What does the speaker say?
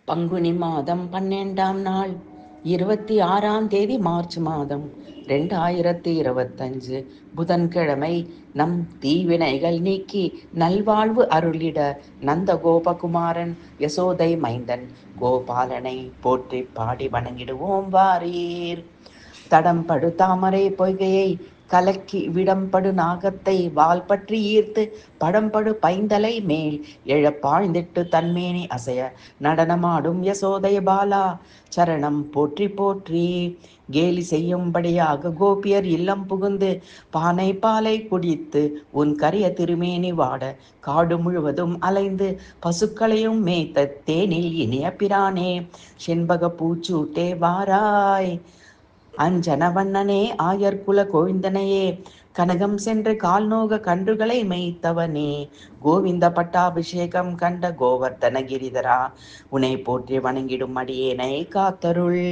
பங்குனி மாதம் 12ஆம் நாள் 26ஆம் தேதி மார்ச் மாதம் 2025 புதன்கிழமை. நம் தீவினைகள் நீக்கி நல்வாழ்வு அருளிட நந்த கோபகுமாரன் யசோதை மைந்தன் கோபாலனை போற்றி பாடி வணங்கிடுவோம் வாரீர். தடம்படு தாமரை பொய்கையை கலக்கி விடம்படு நாகத்தை வால் பற்றி ஈர்த்து படம்படு பைந்தலை மேல் எழப்பாழ்ந்திட்டு தன்மேனி அசைய நடனமாடும் யசோதை பாலா சரணம் போற்றி போற்றி. கேலி செய்யும்படியாக கோபியர் இல்லம் புகுந்து பானை பாலை குடித்து உன் கரிய திருமேனி வாட காடு முழுவதும் அலைந்து பசுக்களையும் மேய்த்த தேனில் இனிய பிரானே செண்பக பூச்சூட்டே வாராய். அஞ்சனவண்ணனே ஆயர்குல கோவிந்தனையே கனகம் சென்று கால் நோக கன்றுகளை மேய்த்தவனே கோவிந்த பட்டாபிஷேகம் கண்ட கோவர்த்தன கிரிதரா உனை போற்றி வணங்கிடும் அடியேனை காத்தருள்.